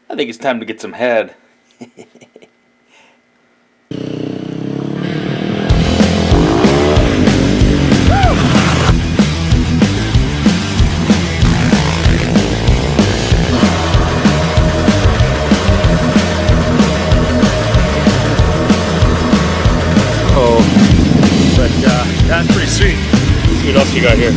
I think it's time to get some head. But that's pretty sweet. Let's see what else you got here.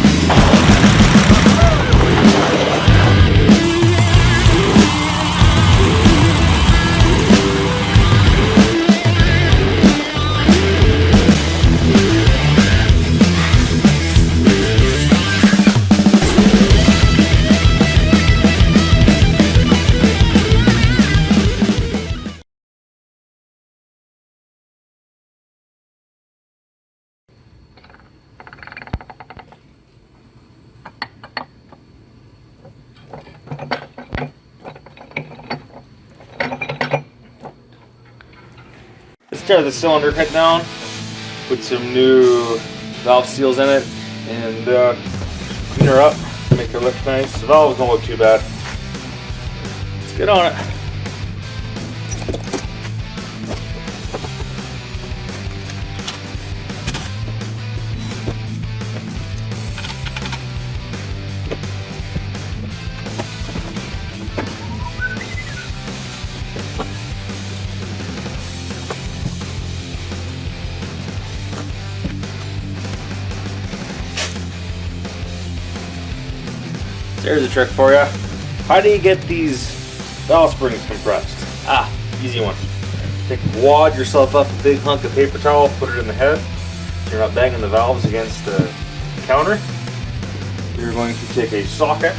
Let's tear the cylinder head down, put some new valve seals in it, and clean her up, make her look nice. The valves don't look too bad. Let's get on it. There's a trick for you. How do you get these valve springs compressed? Easy one. Wad yourself up a big hunk of paper towel, put it in the head, so you're not banging the valves against the counter. You're going to take a socket,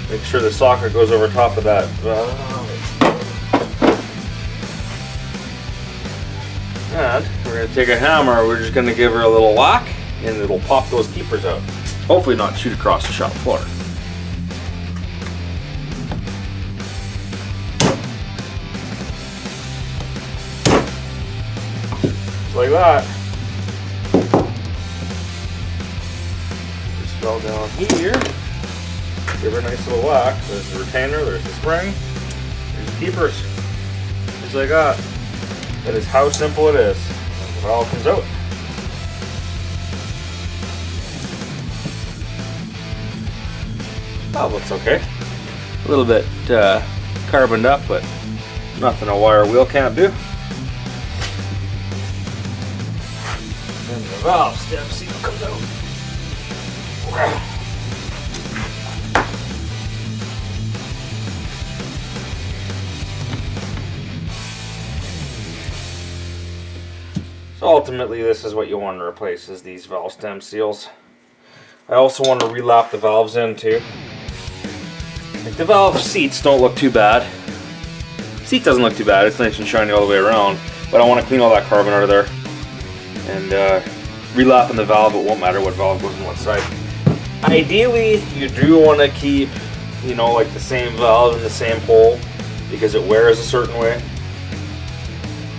make sure the socket goes over top of that valve, and we're going to take a hammer, we're just going to give her a little whack, and it'll pop those keepers out. Hopefully not shoot across the shop floor. Just like that. Just fell down here. Give her a nice little whack. There's the retainer, there's the spring, there's the keepers. Just like that. That is how simple it is. And the valve comes out. That looks okay. A little bit carboned up, but nothing a wire wheel can't do. And the valve stem seal comes out. So ultimately this is what you want to replace, is these valve stem seals. I also want to relap the valves in too. Like, the valve seats don't look too bad. Seat doesn't look too bad, it's nice and shiny all the way around, but I want to clean all that carbon out of there. And relapping the valve, it won't matter what valve goes on what side. Ideally, you do want to keep, you know, like the same valve in the same hole, because it wears a certain way.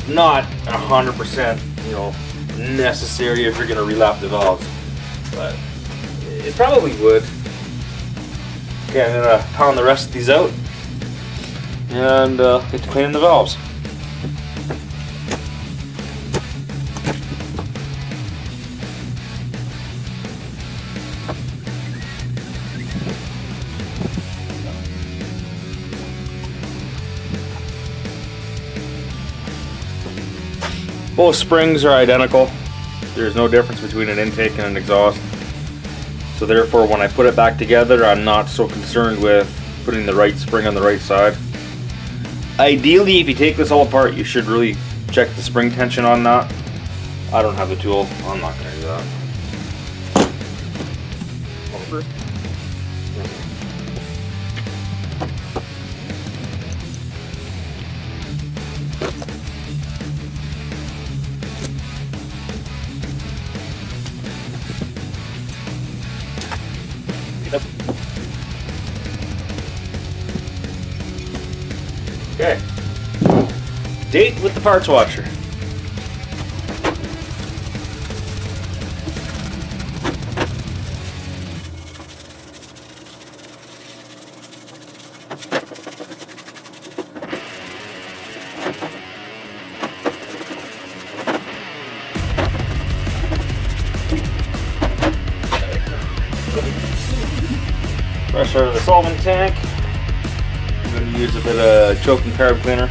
Not 100%, you know, necessary if you're going to relap the valves, but it probably would. Okay, I'm going to pound the rest of these out and get to cleaning the valves. Both springs are identical. There's no difference between an intake and an exhaust. So therefore, when I put it back together, I'm not so concerned with putting the right spring on the right side. Ideally, if you take this all apart, you should really check the spring tension on that. I don't have the tool. I'm not going to do that. Over. Okay. Date with the parts washer. flush out of the solvent tank. I'm going to use a bit of choke and carb cleaner.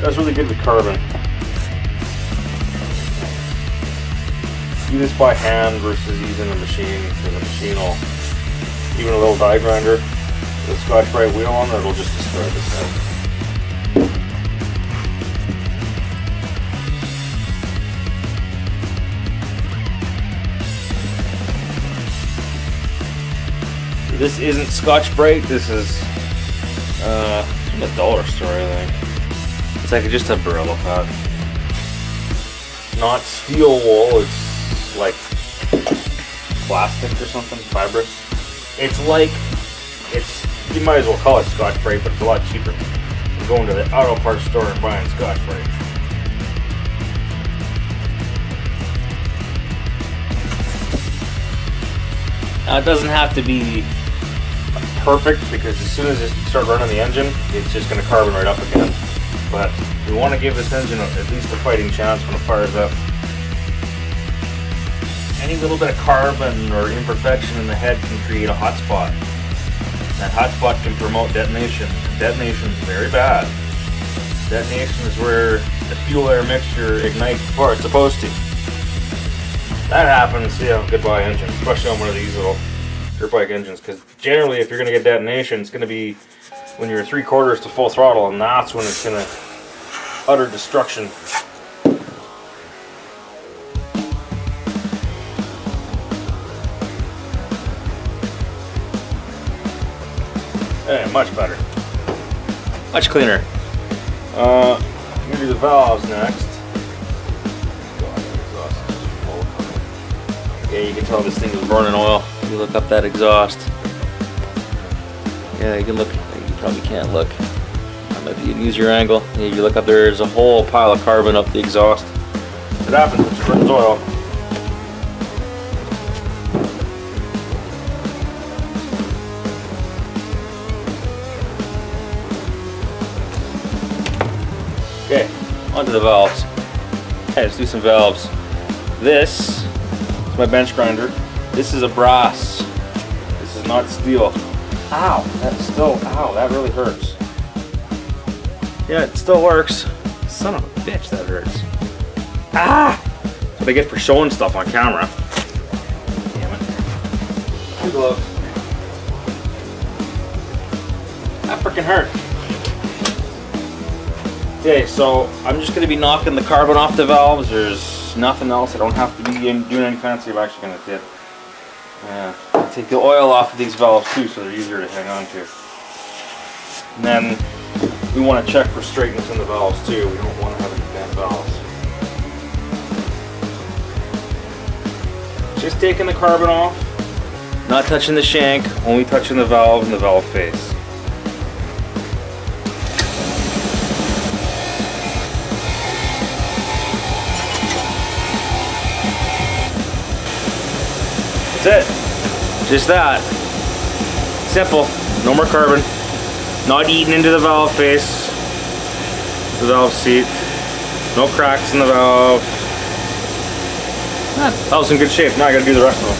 That's really good with carbon. Do this by hand versus using a machine, because the machine will, even a little die grinder with a Scotch-Brite wheel on it, it'll just destroy the stuff. This isn't Scotch-Brite, this is from the dollar store, I think. It's like just a Brillo pad. Not steel wool, it's like plastic or something, fibrous. It's like, you might as well call it Scotch-Brite, but it's a lot cheaper than going to the auto parts store and buying Scotch-Brite. Now it doesn't have to be perfect, because as soon as you start running the engine, it's just going to carbon right up again. But we want to give this engine at least a fighting chance when it fires up. Any little bit of carbon or imperfection in the head can create a hot spot. That hot spot can promote detonation. Detonation is very bad. Detonation is where the fuel-air mixture ignites before it's supposed to. That happens, yeah, goodbye engine, especially on one of these little dirt bike engines, because generally if you're going to get detonation, it's going to be when you're 3/4 to full throttle, and that's when it's going to utter destruction. Hey, much better. Much cleaner. I'm going to do the valves next. Yeah, you can tell this thing is burning oil. You look up that exhaust. Yeah, you can look. You probably can't look. If you use your angle, yeah, you look up there. There's a whole pile of carbon up the exhaust. It happens when it burns oil. Okay, onto the valves. Okay, let's do some valves. This is my bench grinder. This is a brass. This is not steel. Ow, that's still, ow, that really hurts. Yeah, it still works. Son of a bitch, that hurts. Ah! That's what I get for showing stuff on camera. Damn it. Too glove. That freaking hurt. Okay, so I'm just going to be knocking the carbon off the valves. There's nothing else. I don't have to be doing any fancy. I'm actually going to take the oil off of these valves too, so they're easier to hang on to. And then we want to check for straightness in the valves too. We don't want to have any bent valves. Just taking the carbon off, not touching the shank, only touching the valve and the valve face. That's it. Just that. Simple. No more carbon. Not eating into the valve face, the valve seat. No cracks in the valve. Valve's in good shape. Now I gotta do the rest of them.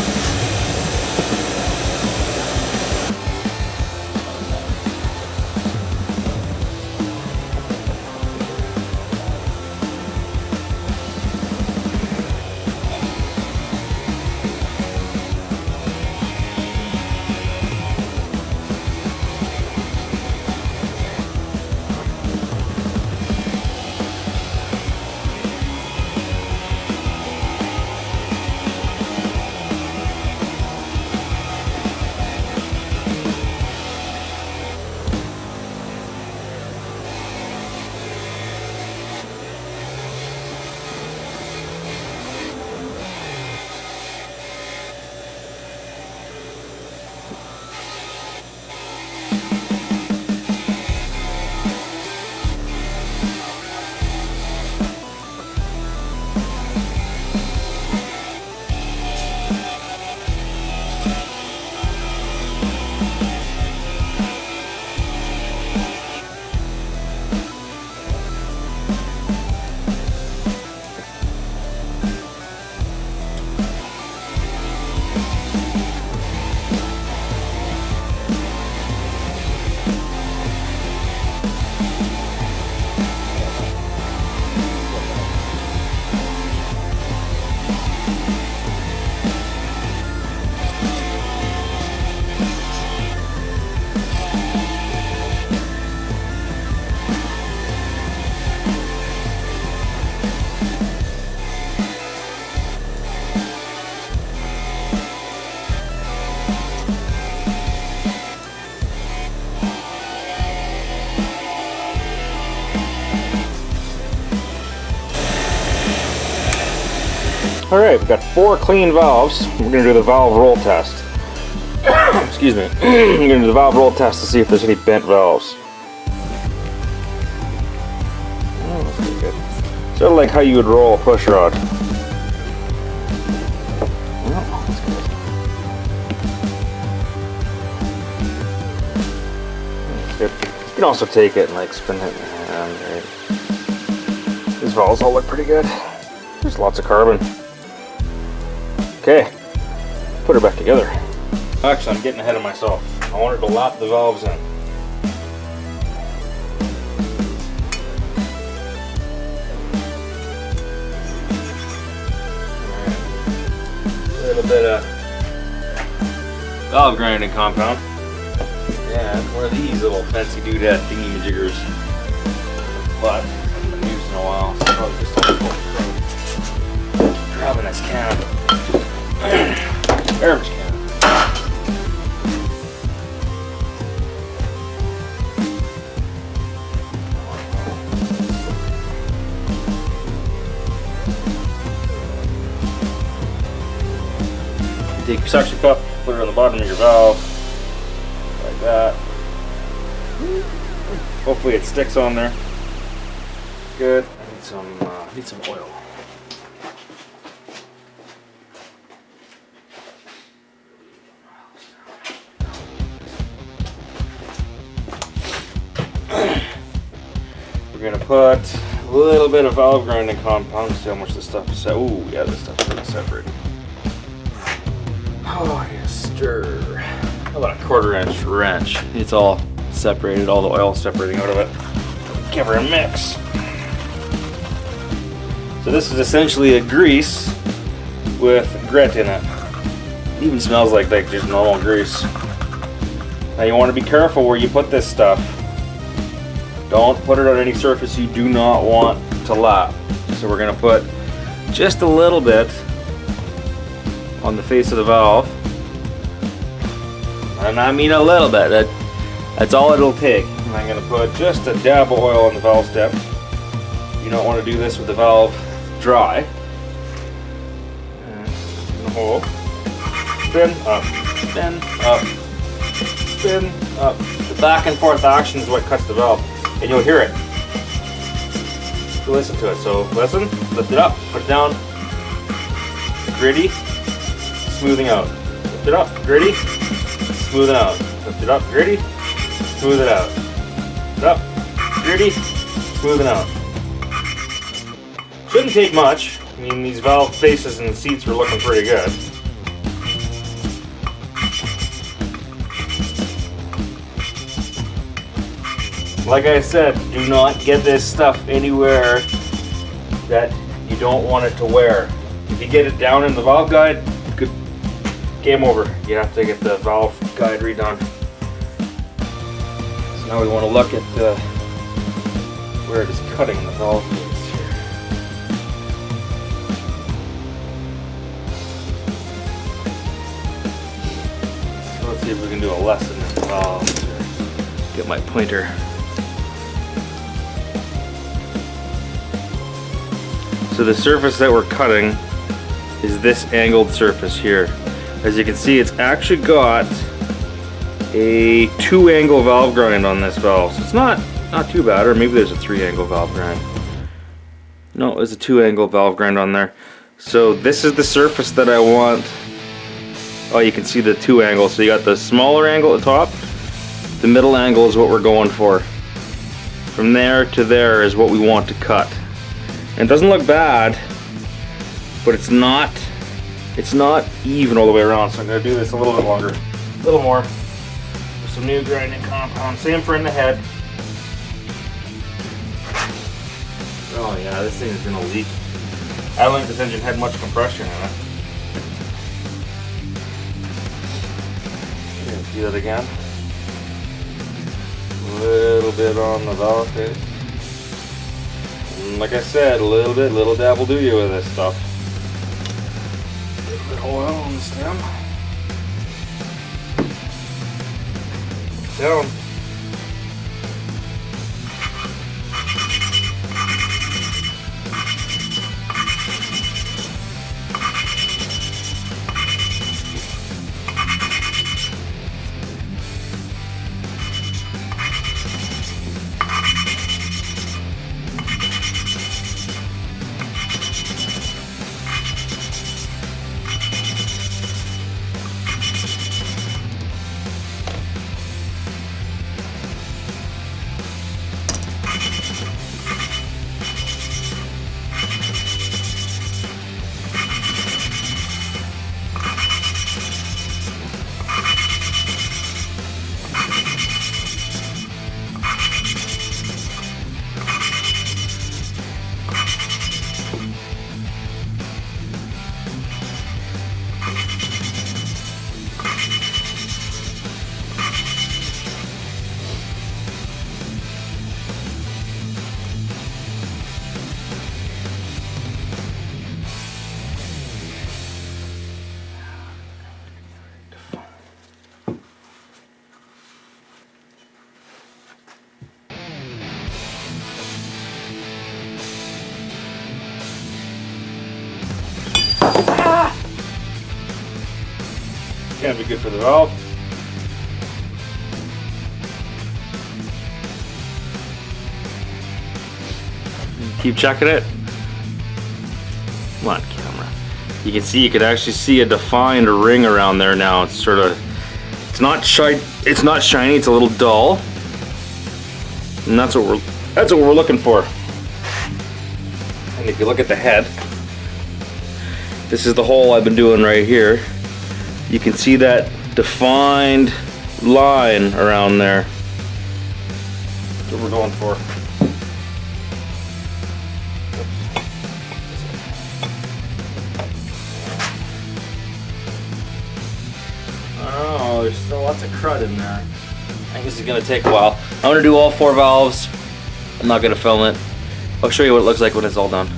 Alright, we've got 4 clean valves. We're going to do the valve roll test. Excuse me. I'm going to do the valve roll test to see if there's any bent valves. Oh, that's pretty good. Sort of like how you would roll a push rod. Oh, that's good. That's good. You can also take it and like spin it in your hand. Right? These valves all look pretty good. There's lots of carbon. Okay, put her back together. Actually, I'm getting ahead of myself. I wanted to lap the valves in. A little bit of valve grinding compound. Yeah, one of these little fancy doodad thingy-majiggers. But I haven't been used in a while, so probably just grabbing this can. Garbage can. Take your suction cup, put it on the bottom of your valve, like that. Hopefully it sticks on there. Good. I need some oil. We're gonna put a little bit of valve grinding compound. See how much this stuff is. Oh yeah, this stuff is really separated. Oh yes, stir. How about a 1/4 inch wrench? It's all separated, all the oil separating out of it. Give her a mix. So this is essentially a grease with grit in it. It even smells like just normal grease. Now you want to be careful where you put this stuff. Don't put it on any surface you do not want to lap. So we're going to put just a little bit on the face of the valve. And I mean a little bit. That's all it'll take. And I'm going to put just a dab of oil on the valve stem. You don't want to do this with the valve dry. And in the hole. Spin up, spin up, spin up. The back and forth action is what cuts the valve. And you'll hear it. So listen to it. So listen, lift it up, put it down. Gritty, smoothing out. Lift it up, gritty, smooth it out. Lift it up, gritty, smooth it out. Lift it up, gritty, smooth it out. Shouldn't take much. I mean, these valve faces and seats were looking pretty good. Like I said, do not get this stuff anywhere that you don't want it to wear. If you get it down in the valve guide, good, game over. You have to get the valve guide redone. So now we want to look at where it is cutting the valve face here. So let's see if we can do a lesson in the valves here. Get my pointer. So the surface that we're cutting is this angled surface here. As you can see, it's actually got a 2-angle valve grind on this valve. So it's not too bad, or maybe there's a 3-angle valve grind. No, there's a 2-angle valve grind on there. So this is the surface that I want. Oh, you can see the 2 angles. So you got the smaller angle at the top. The middle angle is what we're going for. From there to there is what we want to cut. And it doesn't look bad, but it's not even all the way around. So I'm going to do this a little bit longer, a little more. With some new grinding compound. Same for in the head. Oh yeah, this thing is going to leak. I don't think this engine had much compression in it. Do that again. A little bit on the valve face. Like I said, a little dab will do you with this stuff. A little bit of oil on the stem. Down. can't be good for the valve. Keep checking it. Come on, camera. You can see, you can actually see a defined ring around there now. It's sort of, it's not shiny, it's a little dull. And that's what we're looking for. And if you look at the head, this is the hole I've been doing right here. You can see that defined line around there. That's what we're going for. Oh, there's still lots of crud in there. I think this is gonna take a while. I'm gonna do all 4 valves. I'm not gonna film it. I'll show you what it looks like when it's all done.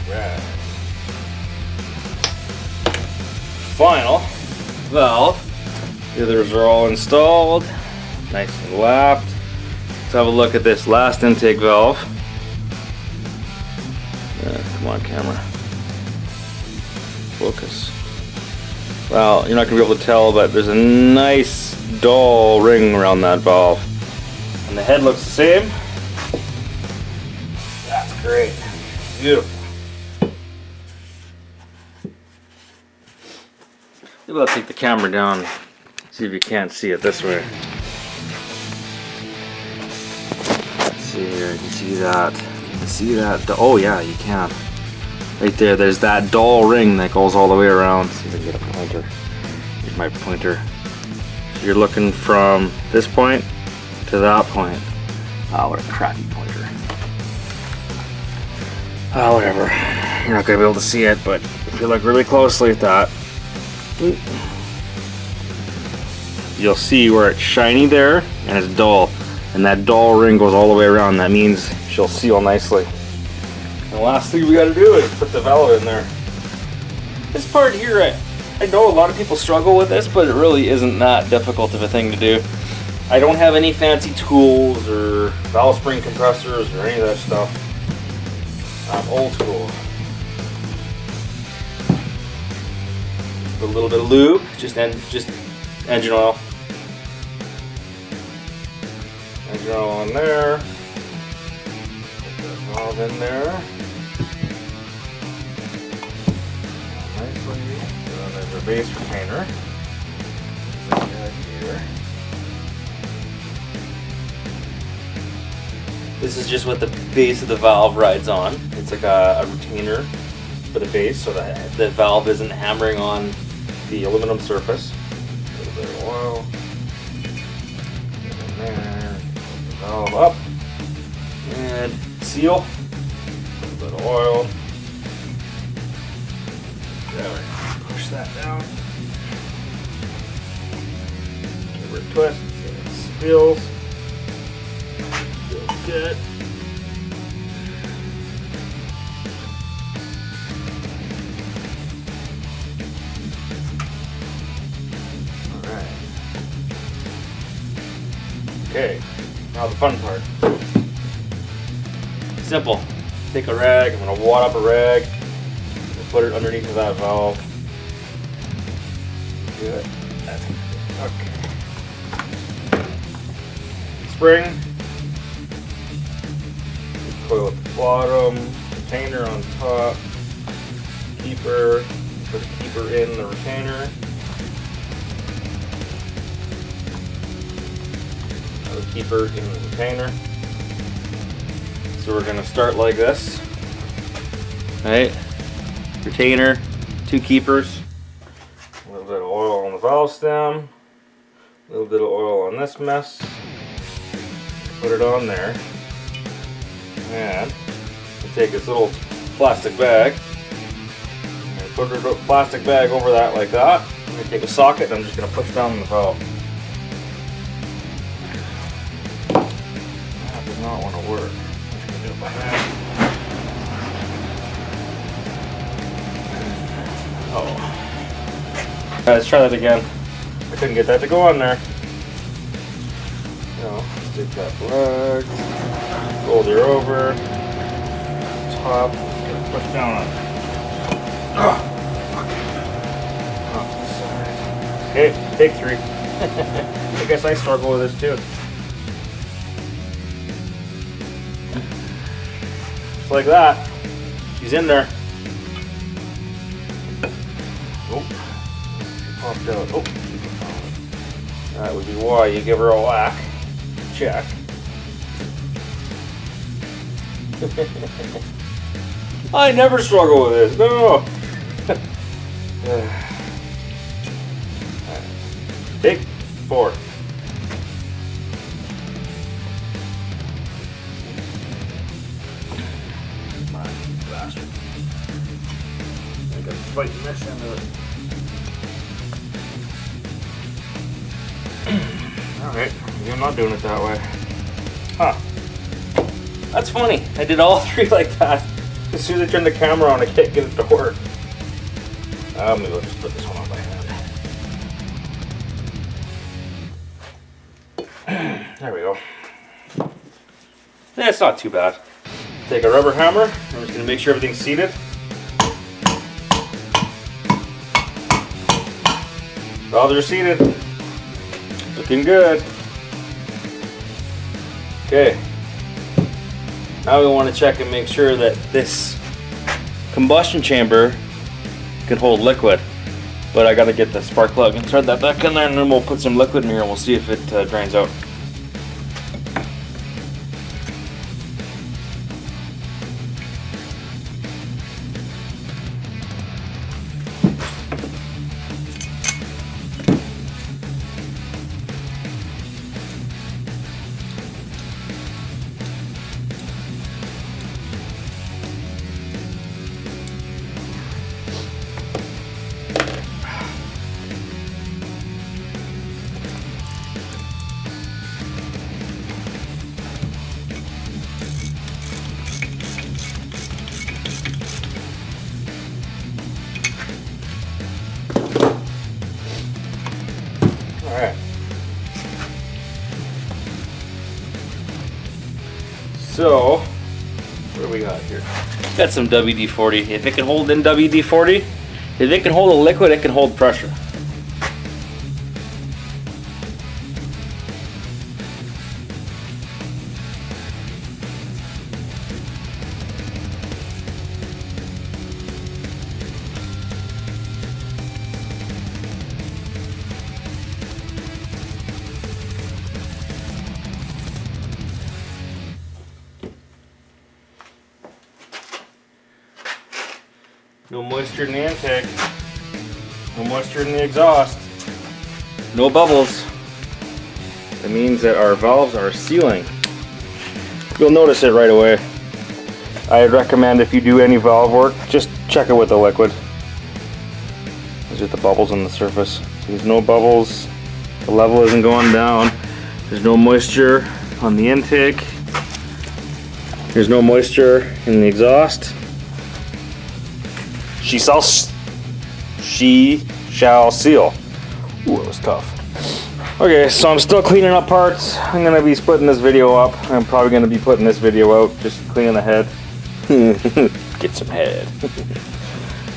Alright. Final valve. The others are all installed. Nice and lapped. Let's have a look at this last intake valve. Come on, camera. Focus. Well, you're not going to be able to tell, but there's a nice dull ring around that valve. And the head looks the same. That's great. Beautiful. Maybe I'll take the camera down, see if you can't see it this way. Let's see here, you can see that. You can see that. Oh yeah, you can. Right there, there's that dull ring that goes all the way around. Let's see if I can get a pointer. Here's my pointer. So you're looking from this point to that point. Oh, what a crappy pointer. Oh, whatever. You're not gonna be able to see it, but if you look really closely at that, you'll see where it's shiny there and it's dull, and that dull ring goes all the way around. That means she'll seal nicely. And the last thing we got to do is put the valve in there. This part here, I know a lot of people struggle with this, but it really isn't that difficult of a thing to do. I don't have any fancy tools or valve spring compressors or any of that stuff. I'm old school. A little bit of lube, just engine oil. Engine oil in there. Put the valve in there. Nicely. And then there's our base retainer. Right here. This is just what the base of the valve rides on. It's like a retainer for the base, so that the valve isn't hammering on the aluminum surface. A little bit of oil. Get in there. Put the valve up. And seal. A little bit of oil. There. Push that down. Give it a twist so it seals. Feels good. Okay, now the fun part. Simple. Take a rag, I'm going to wad up a rag, and put it underneath of that valve. Good. That's good. Okay. Spring. Coil at the bottom, retainer on top, keeper, put a keeper in the retainer. Keeper in the retainer. So we're going to start like this. Right? Retainer, 2 keepers, a little bit of oil on the valve stem, a little bit of oil on this mess. Put it on there. And we take this little plastic bag and put a plastic bag over that like that. I'm going to take a socket and I'm just going to push down the valve. work. I'm just gonna do it by hand. Oh. Alright, let's try that again. I couldn't get that to go on there. No, stick that plug. Fold her over. Top. Just gonna push down on it. Oh, okay, take 3. I guess I struggle with this too. Just like that. She's in there. Oh, she popped out. Oh, she can follow it. That would be why you give her a whack. Check. I never struggle with this. No. Take 4. Bastard. I gotta fight this end of it. Alright, I'm not doing it that way. Huh. That's funny. I did all 3 like that. As soon as I turn the camera on, I can't get it to work. Maybe I'll just put this one on by hand. There we go. Yeah, it's not too bad. Take a rubber hammer. I'm just gonna make sure everything's seated. Valves are seated. Looking good. Okay. Now we want to check and make sure that this combustion chamber can hold liquid. But I gotta get the spark plug and thread that back in there, and then we'll put some liquid in here and we'll see if it drains out. Alright. So, what do we got here? Got some WD-40. If it can hold in WD-40, if it can hold a liquid, it can hold pressure. No moisture in the intake. No moisture in the exhaust. No bubbles. That means that our valves are sealing. You'll notice it right away. I'd recommend if you do any valve work, just check it with the liquid. Those are the bubbles on the surface. There's no bubbles. The level isn't going down. There's no moisture on the intake. There's no moisture in the exhaust. She shall seal. Ooh, it was tough. Okay, so I'm still cleaning up parts. I'm gonna be splitting this video up. I'm probably gonna be putting this video out, just cleaning the head. Get some head.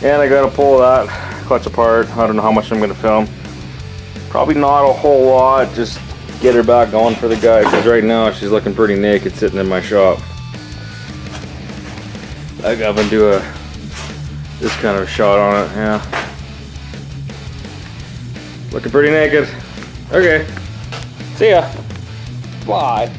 And I gotta pull that clutch apart. I don't know how much I'm gonna film. Probably not a whole lot, just get her back going for the guy, because right now she's looking pretty naked sitting in my shop. I gotta do this kind of a shot on it, yeah. Looking pretty naked. Okay. See ya. Bye.